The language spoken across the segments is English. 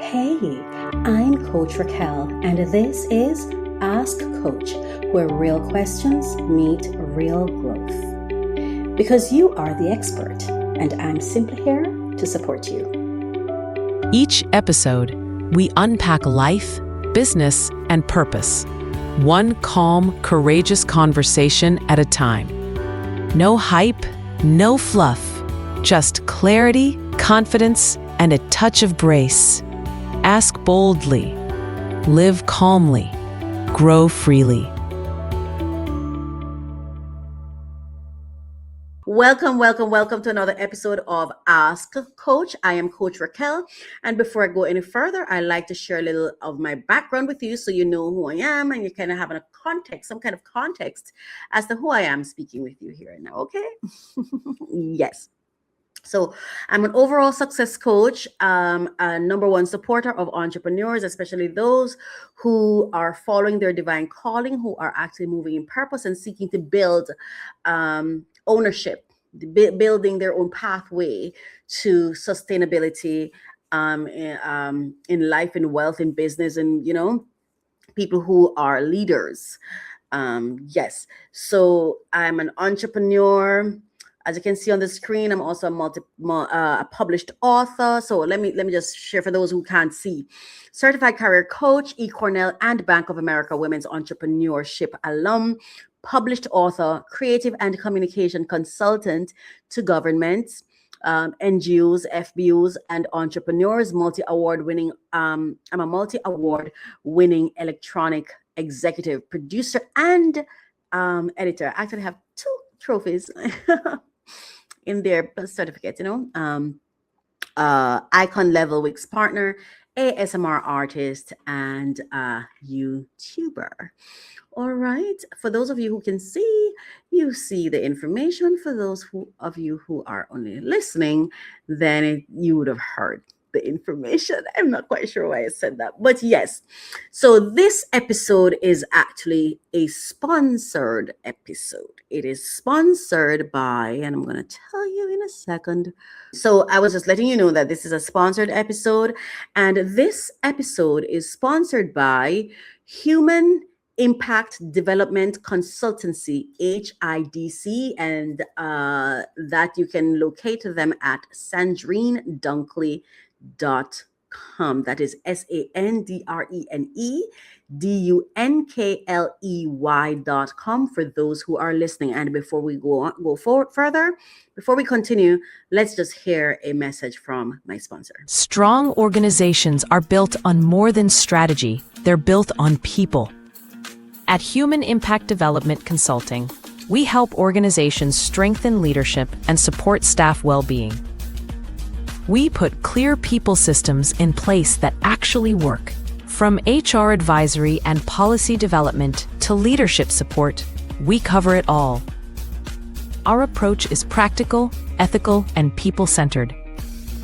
Hey, I'm Coach Racquel, and this is Ask Coach, where real questions meet real growth. Because you are the expert, and I'm simply here to support you. Each episode, we unpack life, business, and purpose. One calm, courageous conversation at a time. No hype, no fluff, just clarity, confidence, and a touch of grace. Ask boldly, live calmly, grow freely. Welcome to another episode of Ask Coach. I am Coach Racquel, and before I go any further, I like to share a little of my background with you so you know who I am and you kind of have a context, some kind of context as to who I am speaking with you here now, okay? Yes. So I'm an overall success coach, a number one supporter of entrepreneurs, especially those who are following their divine calling, who are actually moving in purpose and seeking to build ownership, building their own pathway to sustainability in life, in wealth, in business, and, you know, people who are leaders. Yes. So I'm an entrepreneur. As you can see on the screen, I'm also a published author. So let me just share for those who can't see. Certified career coach, eCornell and Bank of America Women's Entrepreneurship alum, published author, creative and communication consultant to governments, NGOs, FBOs, and entrepreneurs. Multi-award winning. I'm a multi-award winning electronic executive producer and editor. I actually have 2 trophies in their certificates, icon level Wix partner, ASMR artist, and YouTuber. All right. For those of you who can see, you see the information. For those of you who are only listening, then you would have heard the information. I'm not quite sure why I said that, but yes. So this episode is actually a sponsored episode. It is sponsored by, and I'm going to tell you in a second. So I was just letting you know that this is a sponsored episode, and this episode is sponsored by Human Impact Development Consultancy, HIDC, and that you can locate them at sandrinedunkley.com. That is SANDRENEDUNKLEY.com for those who are listening. And before we go forward further, before we continue, let's just hear a message from my sponsor. Strong organizations are built on more than strategy, they're built on people. At Human Impact Development Consulting, we help organizations strengthen leadership and support staff well-being. We put clear people systems in place that actually work. From HR advisory and policy development to leadership support, we cover it all. Our approach is practical, ethical, and people-centered.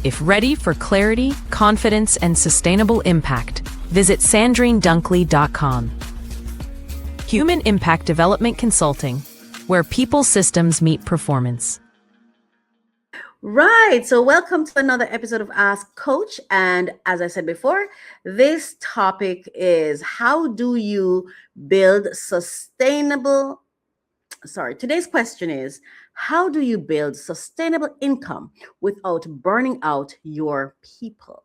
If ready for clarity, confidence, and sustainable impact, visit sandrinedunkley.com. Human Impact Development Consulting, where people systems meet performance. Right. So welcome to another episode of Ask Coach. And as I said before, this topic is how do you build sustainable, today's question is, how do you build sustainable income without burning out your people?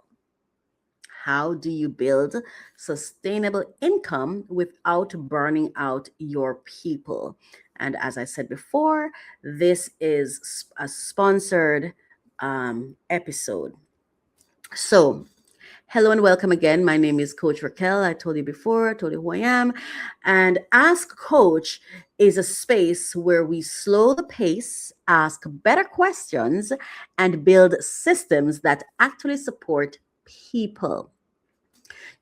How do you build sustainable income without burning out your people? And as I said before, this is a sponsored episode. So, hello and welcome again. My name is Coach Racquel. I told you before, I told you who I am. And Ask Coach is a space where we slow the pace, ask better questions, and build systems that actually support people.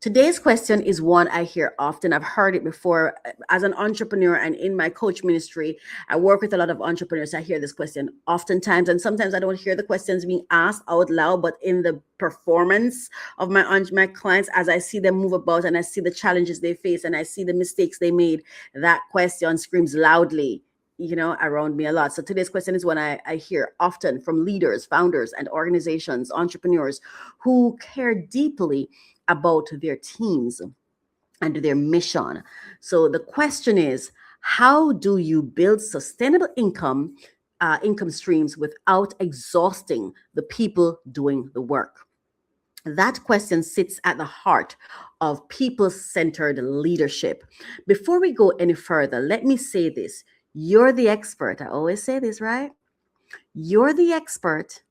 Today's question is one I hear often. I've heard it before as an entrepreneur, and in my coach ministry, I work with a lot of entrepreneurs. I hear this question oftentimes, and sometimes I don't hear the questions being asked out loud, but in the performance of my clients, as I see them move about and I see the challenges they face and I see the mistakes they made, that question screams loudly around me a lot. So today's question is one I hear often from leaders, founders, and organizations, entrepreneurs who care deeply about their teams and their mission. So the question is, how do you build sustainable income streams without exhausting the people doing the work? That question sits at the heart of people centered leadership. Before we go any further, let me say this. You're the expert. I always say this, right? You're the expert.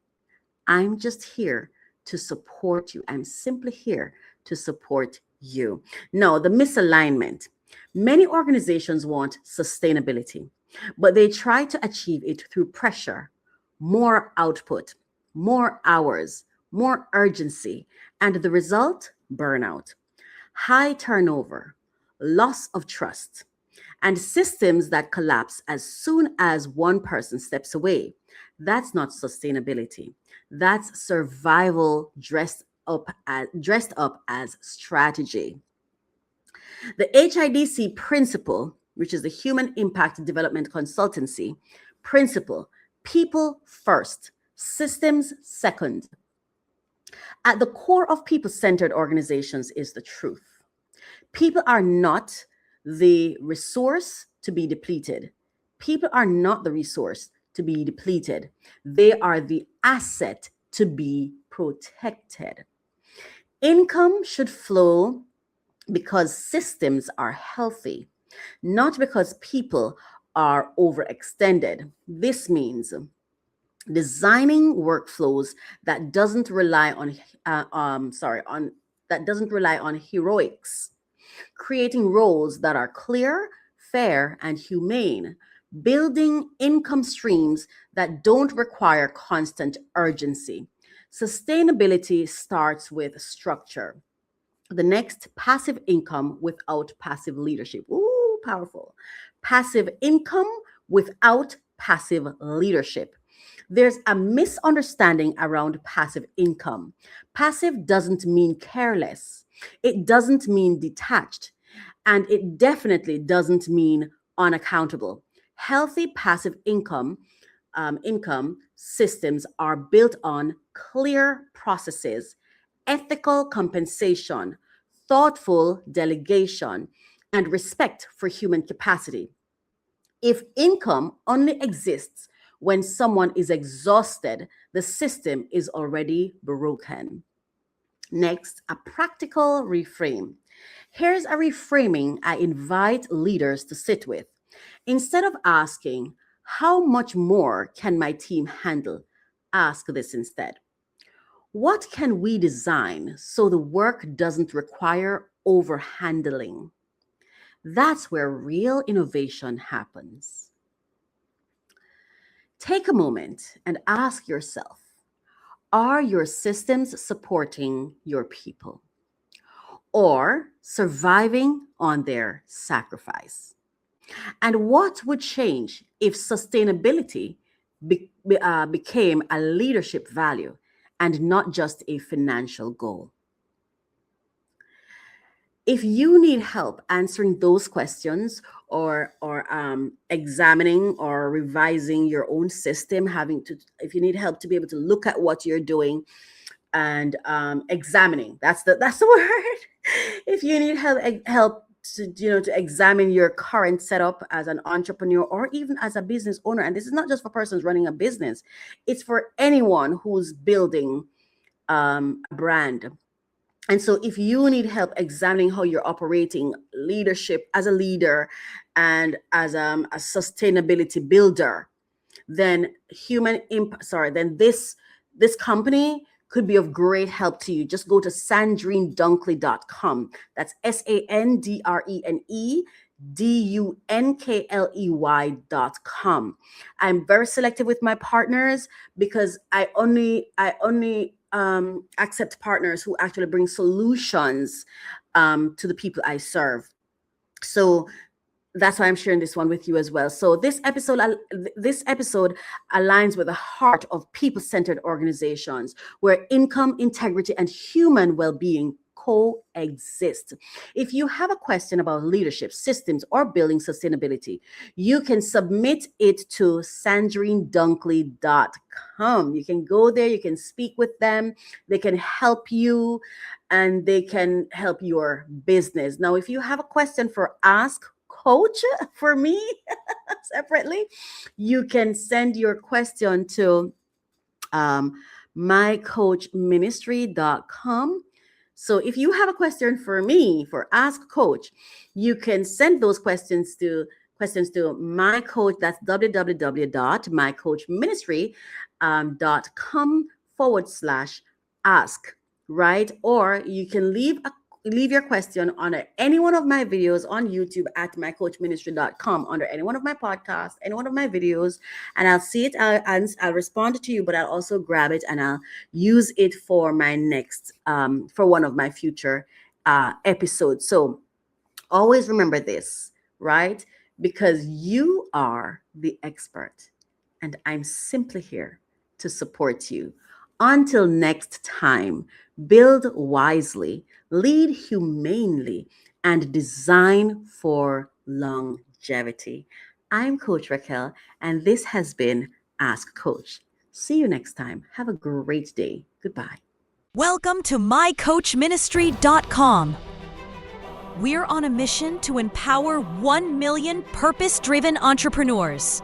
I'm just here to support you. I'm simply here to support you. Now, the misalignment. Many organizations want sustainability, but they try to achieve it through pressure, more output, more hours, more urgency, and the result, burnout, high turnover, loss of trust, and systems that collapse as soon as one person steps away. That's not sustainability. That's survival dressed up as strategy. The HIDC principle, which is the Human Impact Development Consultancy principle, people first, systems second. At the core of people centered organizations is the truth. People are not the resource to be depleted. People are not the resource to be depleted. They are the asset to be protected. Income should flow because systems are healthy, not because people are overextended. This means designing workflows that doesn't rely on heroics, creating roles that are clear, fair, and humane, building income streams that don't require constant urgency. Sustainability starts with structure. The next, passive income without passive leadership. Ooh, powerful. Passive income without passive leadership. There's a misunderstanding around passive income. Passive doesn't mean careless, it doesn't mean detached, and it definitely doesn't mean unaccountable. Healthy passive income systems are built on clear processes, ethical compensation, thoughtful delegation, and respect for human capacity. If income only exists when someone is exhausted, the system is already broken. Next, a practical reframe. Here's a reframing I invite leaders to sit with. Instead of asking, how much more can my team handle? Ask this instead. What can we design so the work doesn't require overhandling? That's where real innovation happens. Take a moment and ask yourself, are your systems supporting your people or surviving on their sacrifice? And what would change if sustainability became a leadership value and not just a financial goal? If you need help answering those questions or examining or revising your own system, if you need help to be able to look at what you're doing and examining, that's the word. If you need help to examine your current setup as an entrepreneur or even as a business owner, and this is not just for persons running a business, it's for anyone who's building a brand. And so, if you need help examining how you're operating leadership as a leader and as a sustainability builder, then this company could be of great help to you. Just go to sandrinedunkley.com. That's SANDRENEDUNKLEY.com. I'm very selective with my partners because I only accept partners who actually bring solutions to the people I serve. So that's why I'm sharing this one with you as well. So this episode aligns with the heart of people-centered organizations where income, integrity, and human well-being coexist. If you have a question about leadership, systems, or building sustainability, you can submit it to sandrinedunkley.com. You can go there, you can speak with them, they can help you, and they can help your business. Now, if you have a question for Ask Coach for me separately, you can send your question to mycoachministry.com. So if you have a question for me for Ask Coach, you can send those questions to my coach. That's www.mycoachministry.com/ask, right? Or you can leave your question under any one of my videos on YouTube at mycoachministry.com, under any one of my podcasts, any one of my videos, and I'll see it. I'll respond to you, but I'll also grab it and I'll use it for my next, for one of my future episodes. So always remember this, right? Because you are the expert, and I'm simply here to support you. Until next time, build wisely, lead humanely, and design for longevity. I'm Coach Racquel, and this has been Ask Coach. See you next time. Have a great day. Goodbye. Welcome to mycoachministry.com. We're on a mission to empower 1 million purpose-driven entrepreneurs,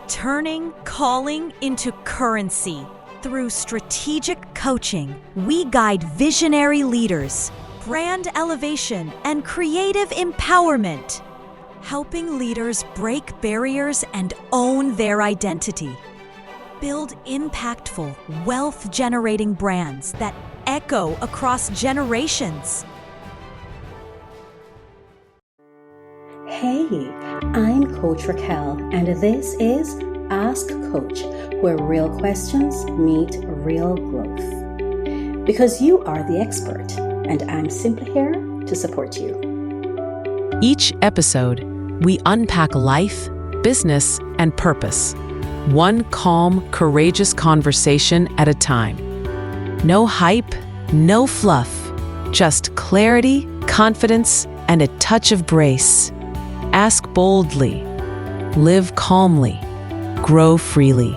turning calling into currency. Through strategic coaching, we guide visionary leaders, brand elevation, and creative empowerment, helping leaders break barriers and own their identity. Build impactful, wealth-generating brands that echo across generations. Hey, I'm Coach Racquel, and this is Ask Coach, where real questions meet real growth. Because you are the expert, and I'm simply here to support you. Each episode, we unpack life, business, and purpose. One calm, courageous conversation at a time. No hype, no fluff, just clarity, confidence, and a touch of grace. Ask boldly, live calmly, grow freely.